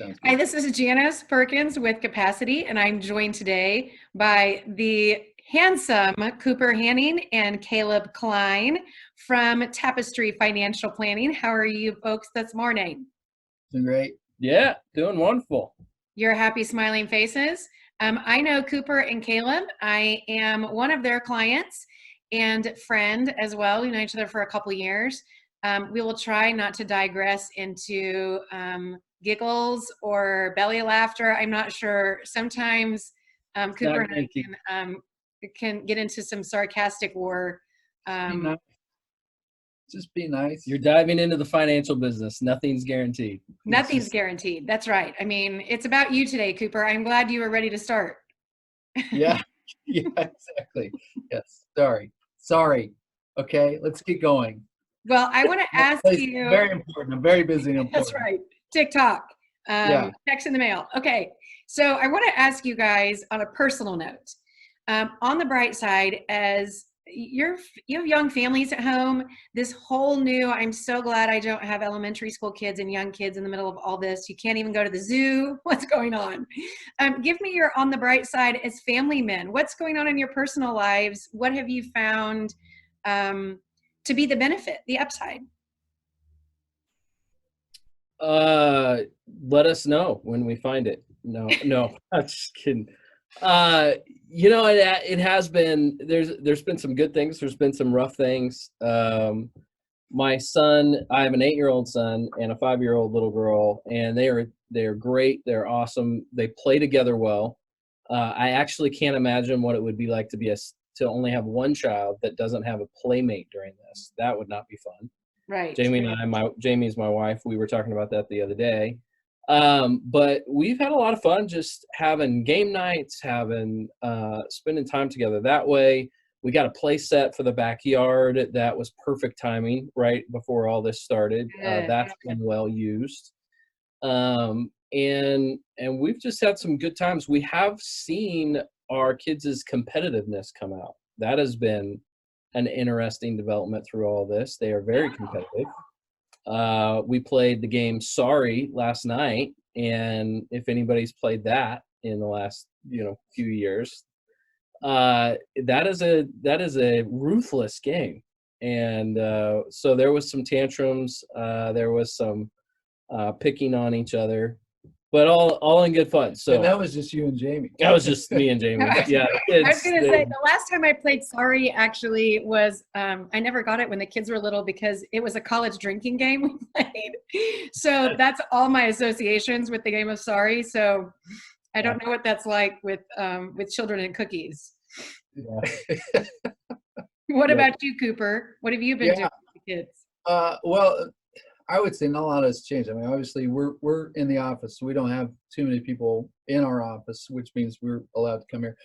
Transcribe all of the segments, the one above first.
Sounds Hi, good. this is Janice Perkins with Capacity, and I'm joined today by the handsome Cooper Hanning and Caleb Klein from Tapestry Financial Planning. How are you folks this morning? Doing great. Yeah, doing wonderful. Your happy, smiling faces. I know Cooper and Caleb. I am one of their clients and friend as well. We know each other for a couple years. We will try not to digress into giggles or belly laughter. I'm not sure. Sometimes Cooper and I can get into some sarcastic war. Be nice. Just be nice. You're diving into the financial business. Nothing's guaranteed. Nothing's guaranteed. That's right. I mean, it's about you today, Cooper. I'm glad you were ready to start. Yeah. Yeah, exactly. Yes. Sorry. Okay, let's get going. Well, I want to ask you. Very important. I'm very busy and important. That's right. TikTok. Yeah. Text in the mail. Okay. So I want to ask you guys on a personal note. On the bright side, as you have young families at home, this whole new, I'm so glad I don't have elementary school kids and young kids in the middle of all this. You can't even go to the zoo. What's going on? Give me your on the bright side as family men. What's going on in your personal lives? What have you found to be the benefit, the upside? Let us know when we find it. No, I'm just kidding. It has been, there's been some good things. There's been some rough things. My son, I have an 8-year-old son and a 5-year-old little girl, and they're great. They're awesome. They play together well. I actually can't imagine what it would be like to only have one child that doesn't have a playmate during this. That would not be fun. Right. Jamie and I, Jamie's my wife. We were talking about that the other day. But we've had a lot of fun just having game nights, spending time together that way. We got a play set for the backyard that was perfect timing right before all this started. That's been well used. And we've just had some good times. We have seen our kids' competitiveness come out. That has been an interesting development through all this. They are very competitive. We played the game Sorry last night, and if anybody's played that in the last few years, that is a ruthless game. And so there was some tantrums, there was some picking on each other, but all in good fun. So and that was just you and Jamie. That was just me and Jamie. Yeah. I was going to say the last time I played Sorry actually was, I never got it when the kids were little because it was a college drinking game we played. So that's all my associations with the game of Sorry. So I don't know what that's like with children and cookies. Yeah. What about you, Cooper? What have you been doing with the kids? Well, I would say not a lot has changed. I mean, obviously we're in the office, so we don't have too many people in our office, which means we're allowed to come here.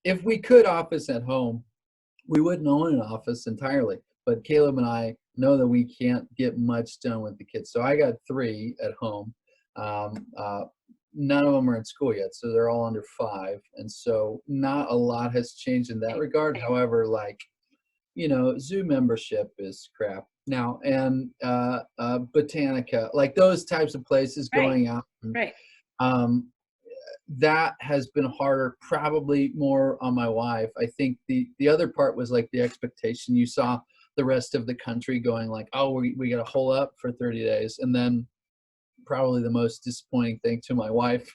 If we could office at home, we wouldn't own an office entirely. But Caleb and I know that we can't get much done with the kids. So I got 3 at home. None of them are in school yet, so they're all under 5. And so not a lot has changed in that regard. However, zoo membership is crap now, and Botanica, like those types of places going out. Right. That has been harder, probably more on my wife. I think the other part was like the expectation. You saw the rest of the country going like, oh, we got to hole up for 30 days. And then probably the most disappointing thing to my wife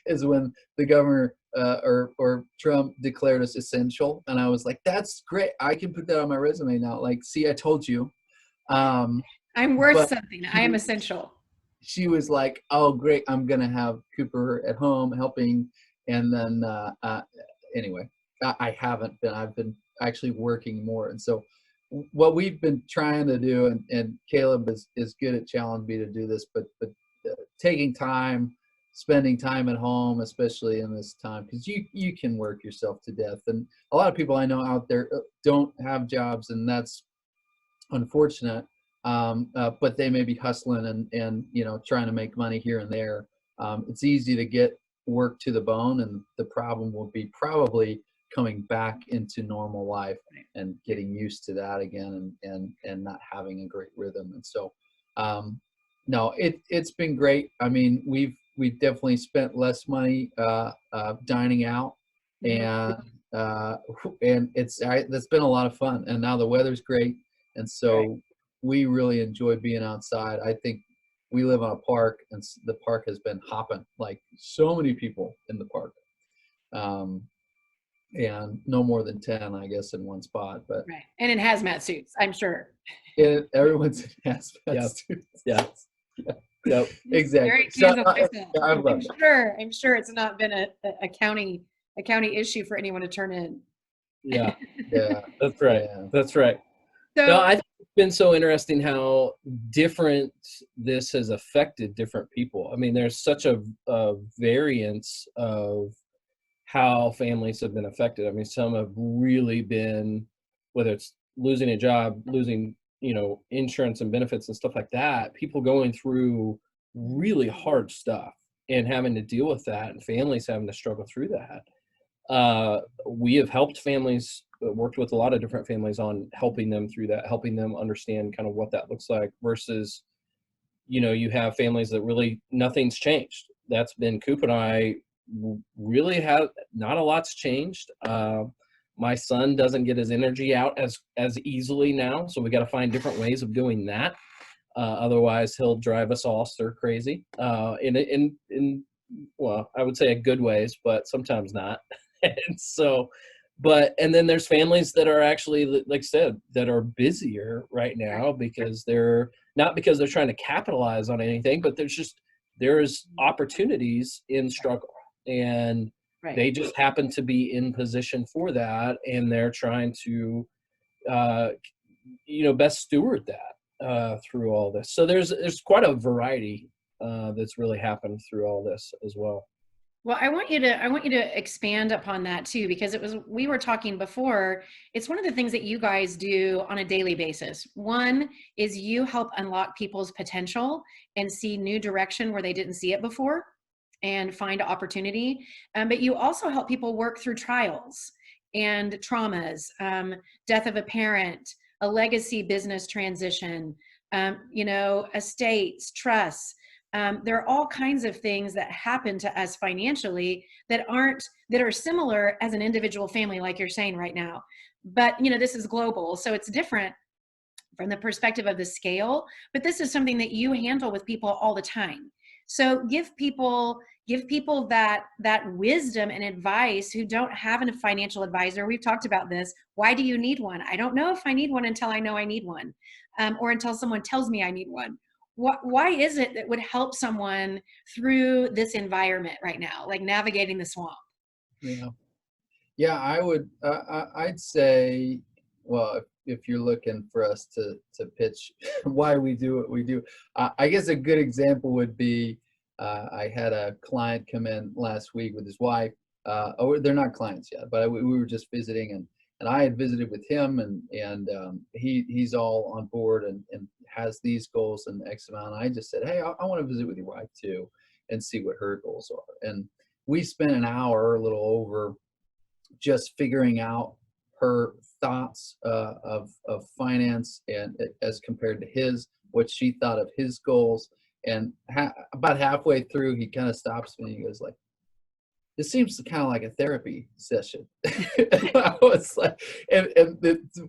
is when the governor or Trump declared us essential. And I was like, that's great. I can put that on my resume now. Like, see, I told you. I'm worth something. I am essential. She was like, oh, great. I'm going to have Cooper at home helping. And then anyway, I haven't been. I've been actually working more. And so what we've been trying to do, and Caleb is good at challenging me to do this, but taking time, spending time at home, especially in this time, because you can work yourself to death. And a lot of people I know out there don't have jobs, and that's unfortunate. But they may be hustling and trying to make money here and there. It's easy to get work to the bone, and the problem will be probably coming back into normal life and getting used to that again, and not having a great rhythm. And so No, it's been great. I mean, we've definitely spent less money dining out, Mhm. and uh, and that's been a lot of fun. And now the weather's great, and Right. so we really enjoy being outside. I think we live on a park, and the park has been hopping, like so many people in the park, um, and no more than 10, I guess, in one spot. But Right. And in hazmat suits, I'm sure. everyone's in hazmat Yeah. suits. Yeah. Yeah, Yep. exactly. Very So Kansas lifestyle. I love that. I'm sure it's not been a county issue for anyone to turn in. Yeah. Yeah, That's right. yeah. That's right. No, So I think it's been so interesting how different this has affected different people. I mean, there's such a variance of how families have been affected. I mean, some have really been, whether it's losing a job, losing, insurance and benefits and stuff like that, people going through really hard stuff and having to deal with that, and families having to struggle through that. We have helped families, worked with a lot of different families on helping them through that, helping them understand kind of what that looks like versus, you have families that really nothing's changed. That's been Coop and I really have not a lot's changed. My son doesn't get his energy out as easily now, so we got to find different ways of doing that. Otherwise, he'll drive us all stir crazy. In well, I would say a good ways, but sometimes not. And so, and then there's families that are actually, like I said, that are busier right now because they're not because they're trying to capitalize on anything, but there's opportunities in struggle, and they right. just happen to be in position for that, and they're trying to uh, best steward that through all this. So there's quite a variety that's really happened through all this as well. Well, I want you to expand upon that too, because we were talking before, it's one of the things that you guys do on a daily basis. One is you help unlock people's potential and see new direction where they didn't see it before and find opportunity. But you also help people work through trials and traumas, death of a parent, a legacy business transition, estates, trusts. There are all kinds of things that happen to us financially that are similar as an individual family, like you're saying right now. But this is global, so it's different from the perspective of the scale. But this is something that you handle with people all the time. So give people that wisdom and advice who don't have a financial advisor. We've talked about this. Why do you need one? I don't know if I need one until I know I need one, or until someone tells me I need one. Why is it that would help someone through this environment right now, like navigating the swamp? Yeah. Yeah, I'd say, well, if you're looking for us to pitch why we do what we do, I guess a good example would be, I had a client come in last week with his wife. Oh, they're not clients yet, but we were just visiting, and I had visited with him, and he's all on board and has these goals and X amount. And I just said, hey, I want to visit with your wife too, and see what her goals are. And we spent an hour, a little over, just figuring out her thoughts of finance and as compared to his, what she thought of his goals. And about halfway through, he kind of stops me and he goes like, "This seems kind of like a therapy session." I was like,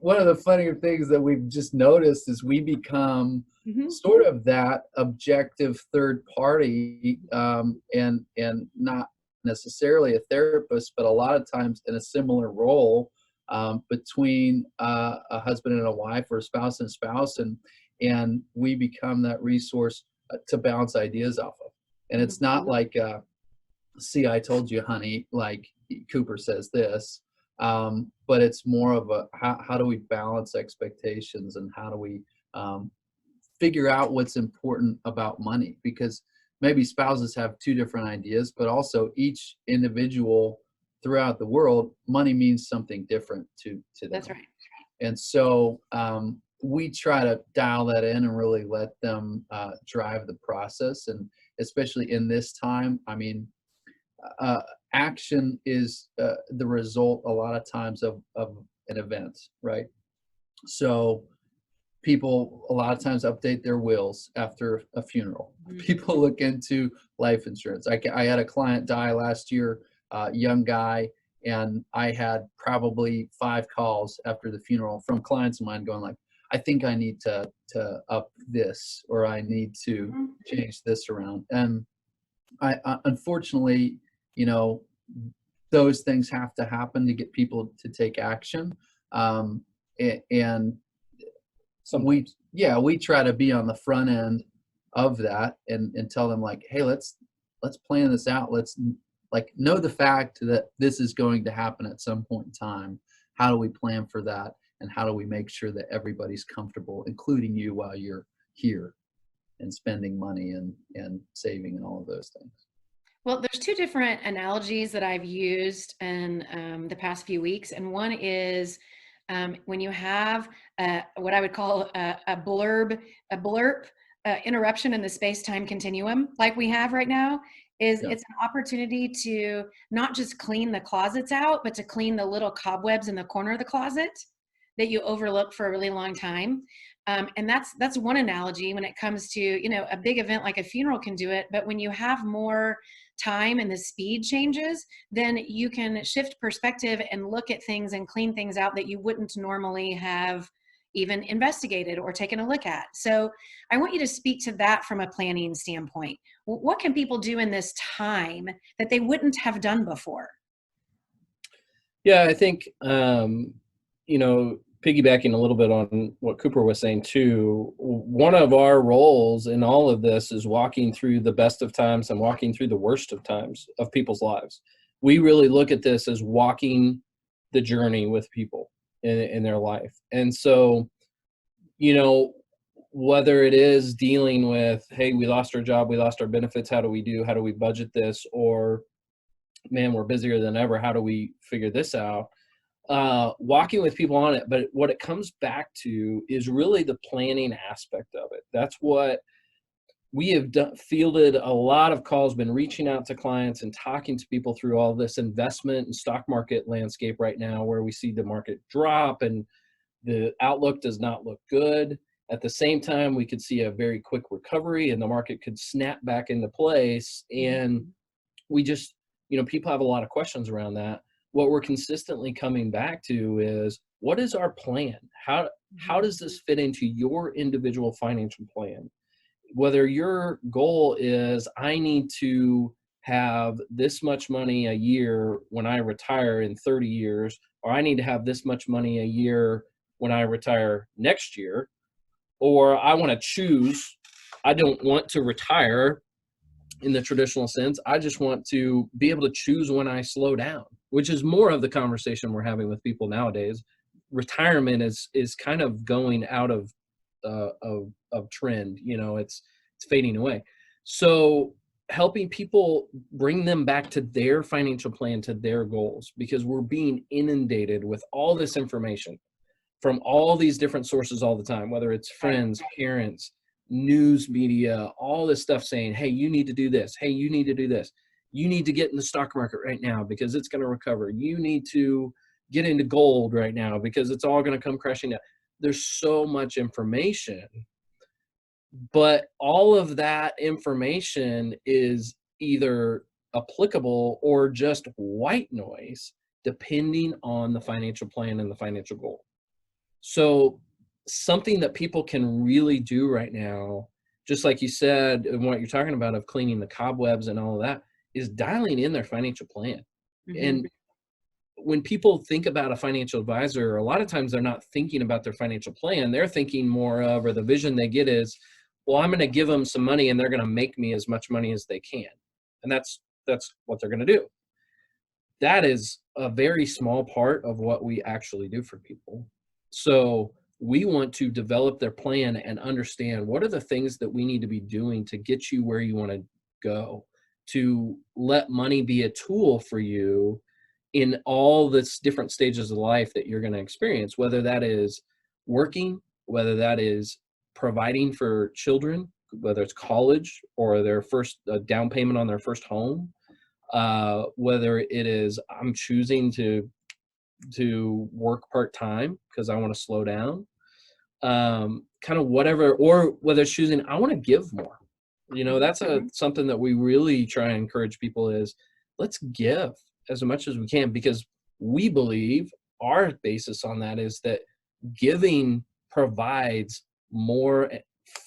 one of the funnier things that we've just noticed is we become Mm-hmm. sort of that objective third party, and not necessarily a therapist, but a lot of times in a similar role, between a husband and a wife, or a spouse and spouse, and we become that resource to bounce ideas off of. And it's not like, see, I told you, honey, like Cooper says this, but it's more of a, how do we balance expectations, and how do we figure out what's important about money? Because maybe spouses have two different ideas, but also each individual throughout the world, money means something different to them. That's right. And so we try to dial that in and really let them drive the process. And especially in this time, I mean, action is the result a lot of times of an event, right? So people a lot of times update their wills after a funeral. People look into life insurance. I had a client die last year, young guy, and I had probably 5 calls after the funeral from clients of mine going like, I think I need to up this, or I need to change this around. And I unfortunately, you know, those things have to happen to get people to take action. And we try to be on the front end of that and tell them like, hey, let's plan this out. Let's like know the fact that this is going to happen at some point in time. How do we plan for that? And how do we make sure that everybody's comfortable, including you, while you're here and spending money and saving and all of those things? Well, there's 2 different analogies that I've used in the past few weeks. And one is when you have what I would call a blurb interruption in the space-time continuum, like we have right now, it's an opportunity to not just clean the closets out, but to clean the little cobwebs in the corner of the closet that you overlook for a really long time. And that's one analogy when it comes to, you know, a big event like a funeral can do it. But when you have more time and the speed changes, then you can shift perspective and look at things and clean things out that you wouldn't normally have even investigated or taken a look at. So I want you to speak to that from a planning standpoint. What can people do in this time that they wouldn't have done before? Yeah, I think, you know, piggybacking a little bit on what Cooper was saying too, one of our roles in all of this is walking through the best of times and walking through the worst of times of people's lives. We really look at this as walking the journey with people in their life. And so, you know, whether it is dealing with, hey, we lost our job, we lost our benefits, how do we budget this? Or, man, we're busier than ever, how do we figure this out? Walking with people on it. But what it comes back to is really the planning aspect of it. That's what we have fielded a lot of calls, been reaching out to clients and talking to people through all this investment and stock market landscape right now, where we see the market drop and the outlook does not look good. At the same time, we could see a very quick recovery and the market could snap back into place. And we just, you know, people have a lot of questions around that. What we're consistently coming back to is, what is our plan? How does this fit into your individual financial plan? Whether your goal is, I need to have this much money a year when I retire in 30 years, or I need to have this much money a year when I retire next year, or I want to choose, I don't want to retire in the traditional sense. I just want to be able to choose when I slow down, which is more of the conversation we're having with people nowadays. Retirement is kind of going out of trend. You know, it's fading away. So helping people bring them back to their financial plan, to their goals, because we're being inundated with all this information from all these different sources all the time, whether it's friends, parents, news media, all this stuff saying, hey, you need to do this. Hey, you need to do this. You need to get in the stock market right now because it's going to recover. You need to get into gold right now because it's all going to come crashing down. There's so much information, but all of that information is either applicable or just white noise, depending on the financial plan and the financial goal. So something that people can really do right now, just like you said, and what you're talking about of cleaning the cobwebs and all of that, is dialing in their financial plan. And when people think about a financial advisor, a lot of times they're not thinking about their financial plan. They're thinking more of, or the vision they get is, well, I'm going to give them some money and they're going to make me as much money as they can. And that's what they're going to do. That is a very small part of what we actually do for people. So we want to develop their plan and understand what are the things that we need to be doing to get you where you want to go, to let money be a tool for you in all this different stages of life that you're going to experience, whether that is working, whether that is providing for children, whether it's college or their first down payment on their first home, whether it is I'm choosing to work part-time because I want to slow down, kind of whatever, or whether it's choosing, I want to give more. That's something that we really try and encourage people is, let's give as much as we can, because we believe our basis on that is that giving provides more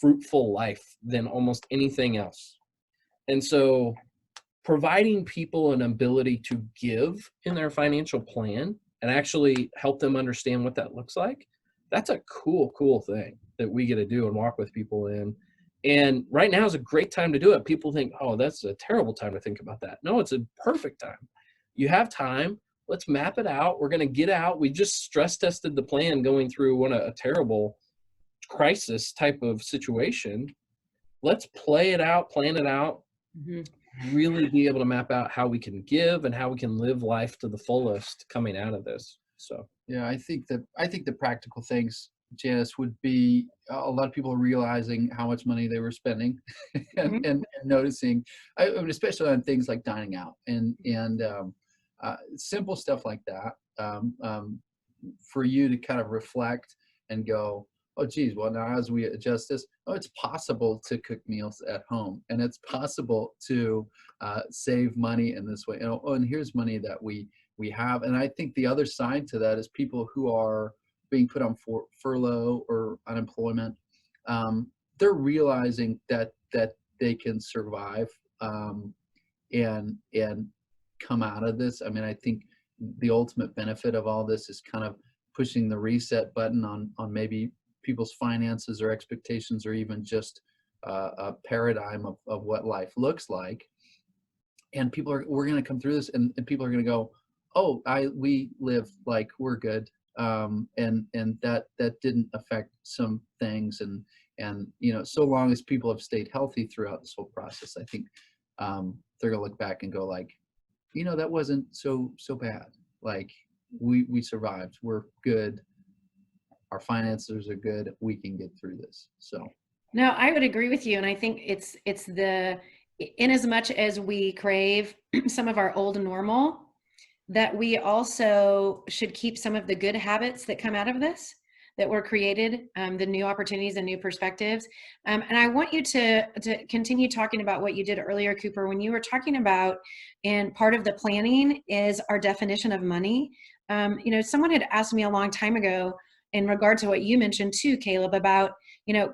fruitful life than almost anything else. And so providing people an ability to give in their financial plan and actually help them understand what that looks like, that's a cool thing that we get to do and walk with people in. And right now is a great time to do it. People think, oh, that's a terrible time to think about that. No, it's a perfect time. You have time. Let's map it out. We're going to get out. We just stress tested the plan going through a terrible crisis type of situation. Let's play it out, plan it out, really be able to map out how we can give and how we can live life to the fullest coming out of this. So, yeah, I think the practical things, Janice, would be a lot of people realizing how much money they were spending and noticing, I mean, especially on things like dining out and simple stuff like that, for you to kind of reflect and go, oh, geez, well, now as we adjust this, it's possible to cook meals at home, and it's possible to save money in this way. And here's money that we have. And I think the other side to that is people who are being put on furlough or unemployment. They're realizing that they can survive and come out of this. I mean, I think the ultimate benefit of all this is kind of pushing the reset button on maybe people's finances or expectations, or even just a paradigm of what life looks like. And we're going to come through this, and people are going to go, oh, we live like we're good. And that didn't affect some things. And so long as people have stayed healthy throughout this whole process, I think they're going to look back and go like, that wasn't so bad. Like we survived. We're good. Our finances are good. We can get through this. So. No, I would agree with you. And I think it's in as much as we crave some of our old normal, that we also should keep some of the good habits that come out of this, that were created, the new opportunities and new perspectives. And I want you to continue talking about what you did earlier, Cooper, when you were talking about, and part of the planning is our definition of money. Someone had asked me a long time ago in regard to what you mentioned too, Caleb, about,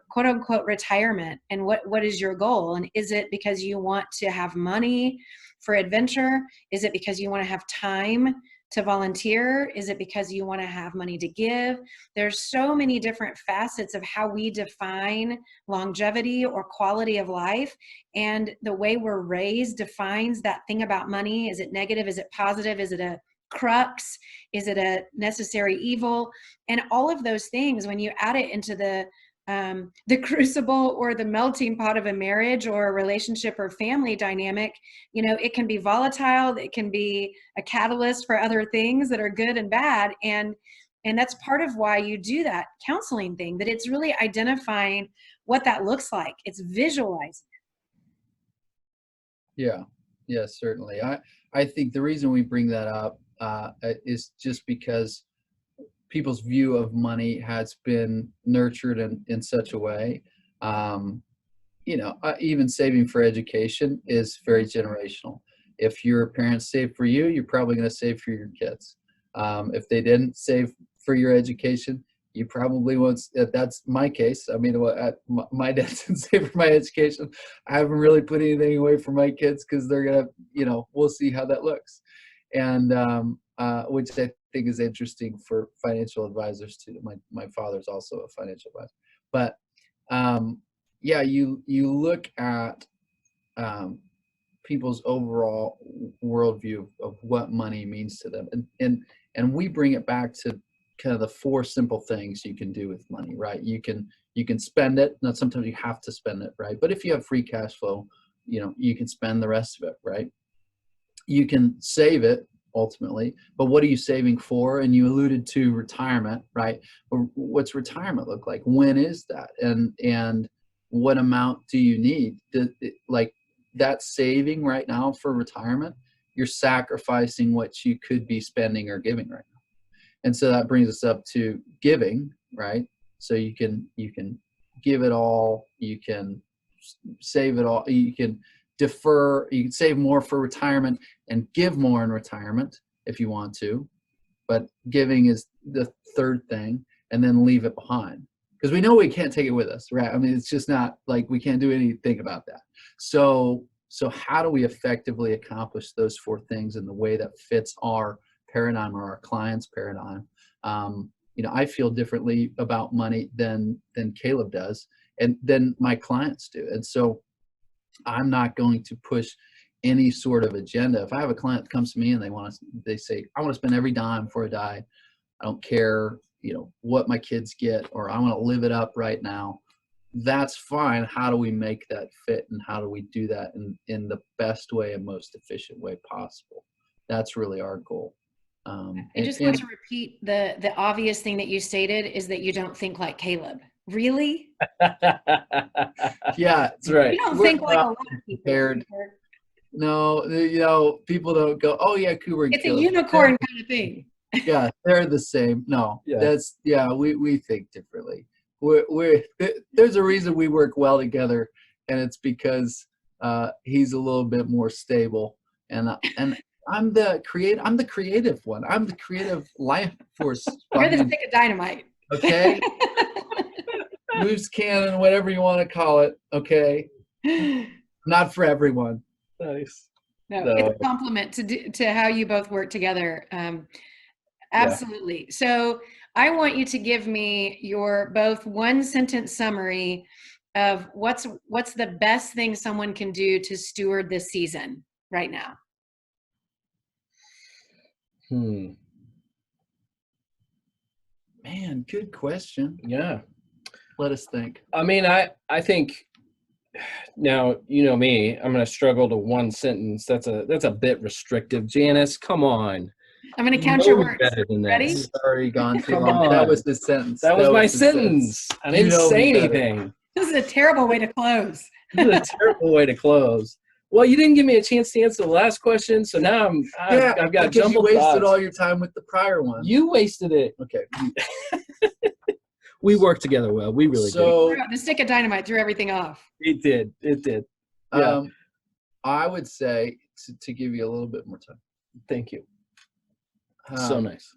quote unquote retirement, and what is your goal? And is it because you want to have money for adventure? Is it because you want to have time to volunteer? Is it because you want to have money to give? There's so many different facets of how we define longevity or quality of life. And the way we're raised defines that thing about money. Is it negative? Is it positive? Is it a crux? Is it a necessary evil? And all of those things, when you add it into the crucible or the melting pot of a marriage or a relationship or family dynamic, it can be volatile. It can be a catalyst for other things that are good and bad. And that's part of why you do that counseling thing, that it's really identifying what that looks like. It's visualizing. Yeah, certainly. I think the reason we bring that up is just because people's view of money has been nurtured in such a way. Even saving for education is very generational. If your parents saved for you, you're probably going to save for your kids. If they didn't save for your education, you probably won't. That's my case. I mean, my dad didn't save for my education. I haven't really put anything away for my kids because they're going to, we'll see how that looks. And which I think is interesting for financial advisors too. My father's also a financial advisor. But you look at people's overall worldview of what money means to them, and we bring it back to kind of the four simple things you can do with money, right? You can spend it. Now sometimes you have to spend it, right? But if you have free cash flow, you can spend the rest of it, right? You can save it ultimately, but what are you saving for? And you alluded to retirement, right? What's retirement look like? When is that? And what amount do you need? Like that saving right now for retirement, you're sacrificing what you could be spending or giving right now. And so that brings us up to giving, right? So you can give it all, you can save it all, you can defer, you can save more for retirement and give more in retirement if you want to. But giving is the third thing, and then leave it behind. Because we know we can't take it with us, right? I mean, it's just not like we can't do anything about that. So how do we effectively accomplish those four things in the way that fits our paradigm or our client's paradigm? I feel differently about money than Caleb does, and then my clients do. And so I'm not going to push any sort of agenda. If I have a client that comes to me and they say, I want to spend every dime before I die. I don't care, what my kids get, or I want to live it up right now. That's fine. How do we make that fit, and how do we do that in the best way and most efficient way possible? That's really our goal. I just want to repeat the obvious thing that you stated is that you don't think like Caleb. Really? Yeah, that's right. You don't think like a lot of people. No, people don't go, oh yeah, Cooper and It's Caleb. a unicorn kind of thing. Yeah, they're the same. No, we think differently. There's a reason we work well together, and it's because he's a little bit more stable, and I'm the creative one. I'm the creative life force. You're the stick of dynamite. Okay. Loose cannon, whatever you want to call it. Okay. Not for everyone. Nice. No, it's a compliment to how you both work together. Absolutely. So I want you to give me your both one sentence summary of what's the best thing someone can do to steward this season right now. Man, good question. Yeah. Let us think. I mean, I think now, me, I'm going to struggle to one sentence. That's a bit restrictive. Janice, come on. I'm going to count your words. Better than Ready? this. Sorry, gone too Come long. on. That was the sentence. That was my sentence. I didn't say anything. This is a terrible way to close. This is a terrible way to close. Well, you didn't give me a chance to answer the last question, so now I've got jumbled you wasted thoughts. all your time with the prior one. You wasted it. Okay. We worked together well. We really did. The stick of dynamite threw everything off. It did. Yeah. I would say to give you a little bit more time. Thank you. So nice.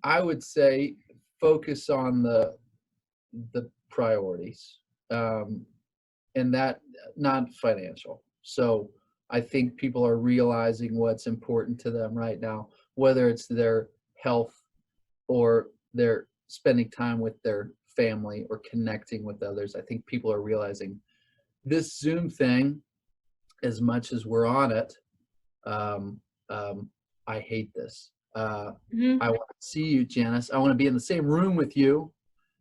I would say focus on the priorities, and that not financial. So I think people are realizing what's important to them right now, whether it's their health or their spending time with their family or connecting with others. I think people are realizing this Zoom thing, as much as we're on it, I hate this. I want to see you, Janice. I want to be in the same room with you.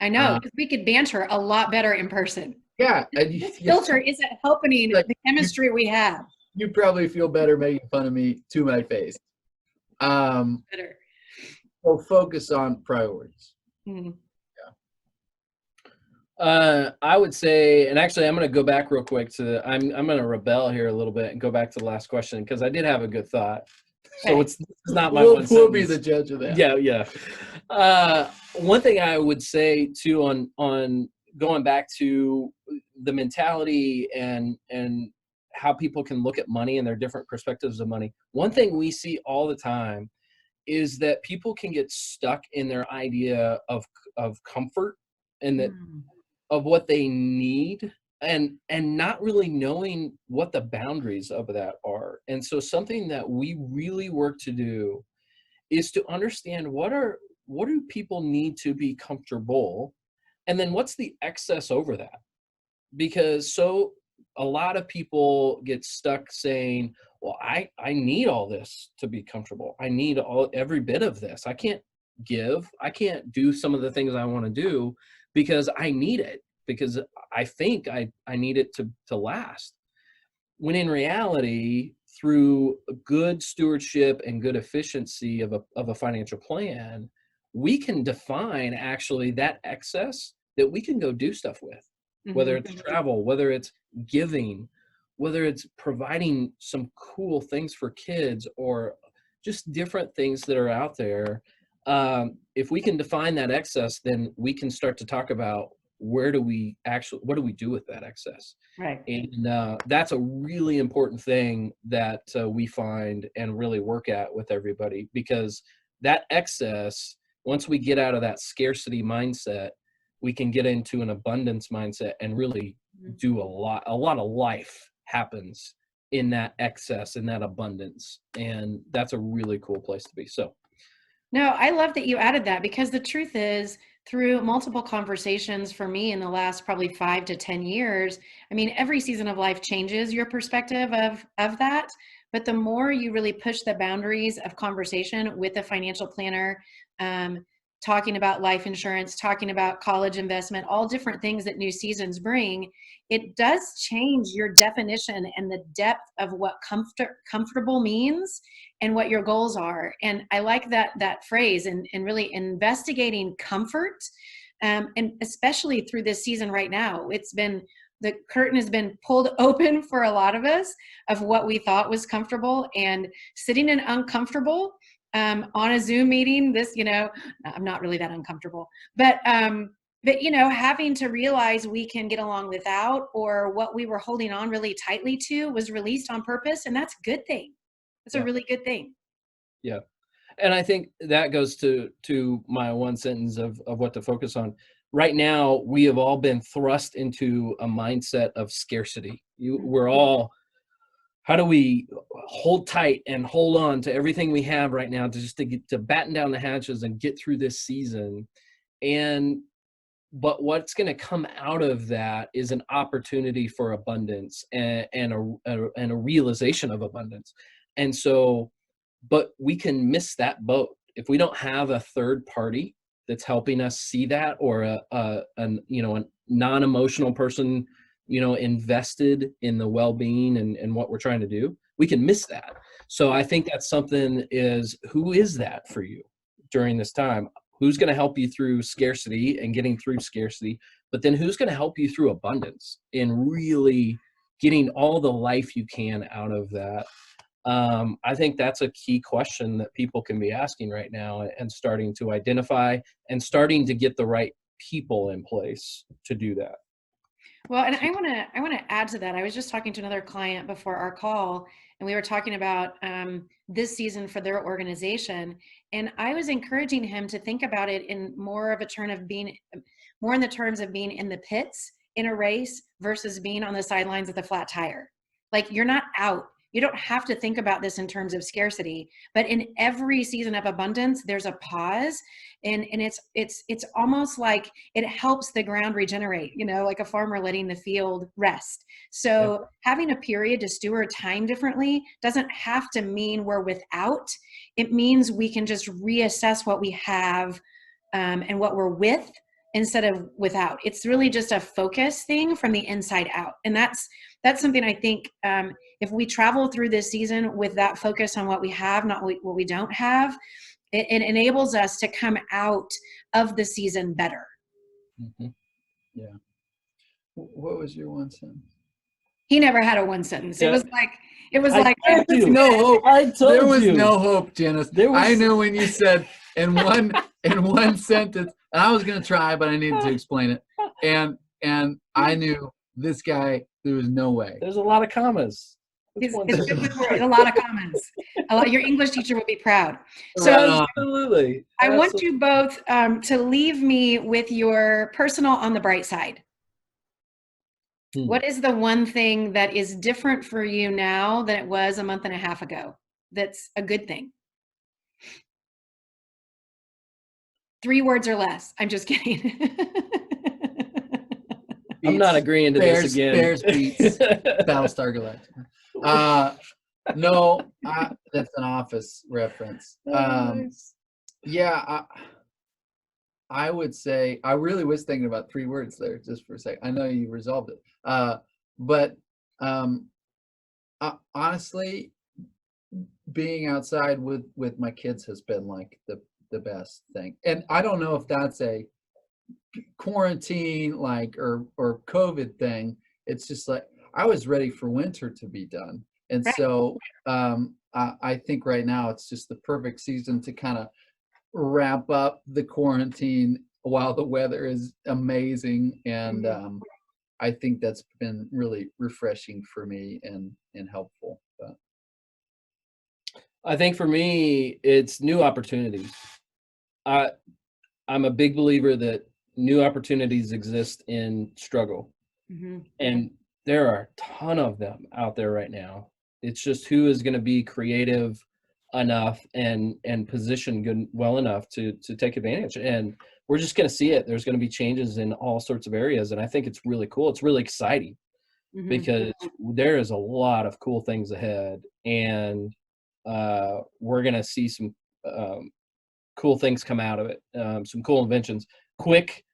I know, because we could banter a lot better in person. Yeah. This filter isn't helping the chemistry we have. You probably feel better making fun of me to my face. Better. So focus on priorities. Mm-hmm. I would say, and actually I'm going to go back real quick I'm going to rebel here a little bit and go back to the last question, because I did have a good thought. So it's not my one sentence. We'll be the judge of that. Yeah. One thing I would say too on going back to the mentality and how people can look at money and their different perspectives of money. One thing we see all the time is that people can get stuck in their idea of comfort and that of what they need and not really knowing what the boundaries of that are. And so something that we really work to do is to understand what do people need to be comfortable, and then what's the excess over that. Because a lot of people get stuck saying, well, I need all this to be comfortable. I need every bit of this. I can't do some of the things I want to do because I need it, because I think I need it to last. When in reality, through good stewardship and good efficiency of a financial plan, we can define actually that excess that we can go do stuff with, whether it's travel, whether it's giving, whether it's providing some cool things for kids, or just different things that are out there. if we can define that excess, then we can start to talk about what do we do with that excess? Right. And that's a really important thing that we find and really work at with everybody, because that excess, once we get out of that scarcity mindset, we can get into an abundance mindset and really do a lot of life happens in that excess, in that abundance. And that's a really cool place to be. So. No, I love that you added that, because the truth is, through multiple conversations for me in the last probably 5 to 10 years, I mean, every season of life changes your perspective of that. But the more you really push the boundaries of conversation with a financial planner, talking about life insurance, talking about college investment, all different things that new seasons bring, it does change your definition and the depth of what comfortable means and what your goals are. And I like that phrase, and really investigating comfort, and especially through this season right now. The curtain has been pulled open for a lot of us of what we thought was comfortable, and sitting in uncomfortable on a Zoom meeting. This, I'm not really that uncomfortable, but having to realize we can get along without, or what we were holding on really tightly to was released on purpose. And that's a good thing. It's a really good thing. Yeah. And I think that goes to my one sentence of what to focus on. Right now, we have all been thrust into a mindset of scarcity. We're all, how do we hold tight and hold on to everything we have right now to batten down the hatches and get through this season? But what's going to come out of that is an opportunity for abundance and a realization of abundance. And so, but we can miss that boat if we don't have a third party that's helping us see that, or a non-emotional person, invested in the well-being and what we're trying to do. We can miss that. So I think that's something who is that for you during this time? Who's going to help you through scarcity and getting through scarcity, but then who's going to help you through abundance and really getting all the life you can out of that? I think that's a key question that people can be asking right now, and starting to identify and starting to get the right people in place to do that. Well, and I want to add to that. I was just talking to another client before our call, and we were talking about this season for their organization, and I was encouraging him to think about it in more in the terms of being in the pits in a race versus being on the sidelines with a flat tire. Like, you're not out. You don't have to think about this in terms of scarcity, but in every season of abundance, there's a pause, and it's almost like it helps the ground regenerate, like a farmer letting the field rest. So having a period to steward time differently doesn't have to mean we're without. It means we can just reassess what we have and what we're with, instead of without. It's really just a focus thing from the inside out. And that's something I think, if we travel through this season with that focus on what we have, not what we don't have, it enables us to come out of the season better. Mm-hmm. Yeah. What was your one sentence? He never had a one sentence. Yeah. It was like there was no hope. There was you. no hope, Janice. I knew when you said in one sentence, and I was going to try, but I needed to explain it. And I knew this guy, there was no way. There's a lot of commas. It's good with words, a lot of comments. Your English teacher would be proud. So absolutely. I want you both to leave me with your personal on the bright side. What is the one thing that is different for you now than it was a month and a half ago? That's a good thing. 3 words or less. I'm just kidding. I'm not agreeing to this again. Bears beats Battlestar Galactica. No, that's an Office reference. Yeah, I would say I really was thinking about 3 words there just for a second. I know you resolved it, but honestly, being outside with my kids has been like the best thing. And I don't know if that's a quarantine or COVID thing. It's just like I was ready for winter to be done, and so I think right now it's just the perfect season to kind of wrap up the quarantine while the weather is amazing, and I think that's been really refreshing for me and helpful. But I think for me, it's new opportunities. I'm a big believer that new opportunities exist in struggle, and there are a ton of them out there right now. It's just who is going to be creative enough and positioned well enough to take advantage. And we're just going to see it. There's going to be changes in all sorts of areas, and I think it's really cool. It's really exciting because there is a lot of cool things ahead, and we're going to see some cool things come out of it, some cool inventions. Quick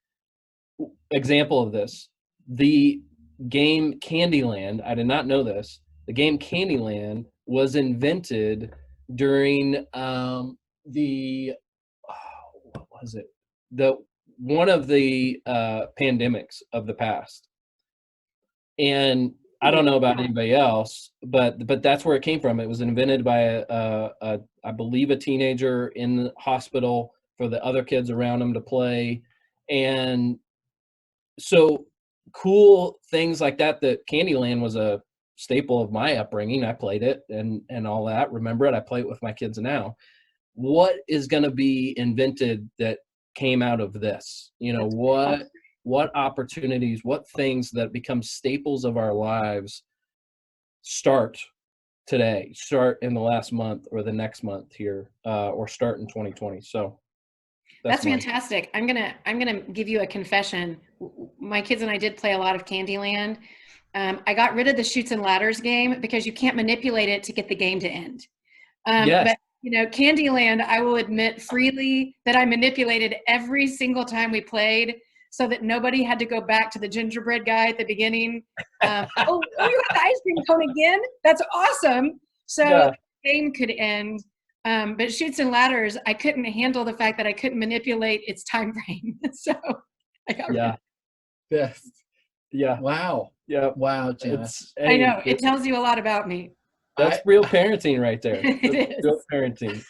example of this, the game Candyland, I did not know this, the game Candyland was invented during what was it? One of the pandemics of the past. And I don't know about anybody else, but that's where it came from. It was invented by I believe a teenager in the hospital for the other kids around him to play. And so cool things like that Candyland was a staple of my upbringing. I played it and all that. Remember it. I play it with my kids now. What is going to be invented that came out of this? You know, what opportunities, what things that become staples of our lives start today, start in the last month or the next month here, or start in 2020. So that's fantastic. I'm gonna give you a confession. My kids and I did play a lot of Candyland. I got rid of the Chutes and Ladders game because you can't manipulate it to get the game to end. Yes. But you know, Candyland, I will admit freely that I manipulated every single time we played, so that nobody had to go back to the gingerbread guy at the beginning. Oh, you got the ice cream cone again? That's awesome. So the game could end. But Chutes and Ladders, I couldn't handle the fact that I couldn't manipulate its time frame. So I got rid of it. Yes. Yeah. Wow. Yeah. Wow, Jenna. I know. It tells you a lot about me. That's real parenting right there. It is. Real parenting.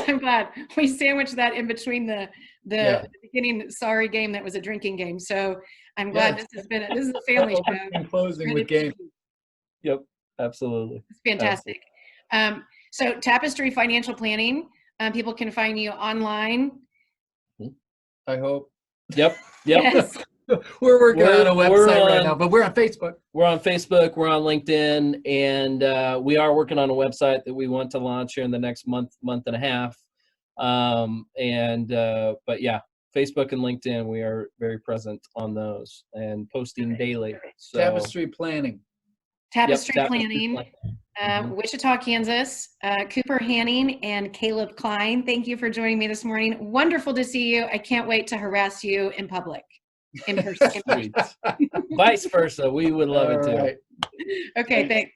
I'm glad we sandwiched that in between the beginning sorry game that was a drinking game. So I'm glad this is a family show. And closing with game. Yep, absolutely. It's fantastic. So Tapestry Financial Planning, people can find you online. I hope. Yep. Yes. We're working on a website right now, but we're on Facebook. We're on Facebook, we're on LinkedIn, and we are working on a website that we want to launch here in the next month and a half. But yeah, Facebook and LinkedIn, we are very present on those and posting daily. So, Tapestry Planning. Tapestry Planning. Wichita, Kansas. Cooper Hanning and Caleb Klein, thank you for joining me this morning. Wonderful to see you. I can't wait to harass you in public. In person. Vice versa. We would love it too. Right. Okay, thanks.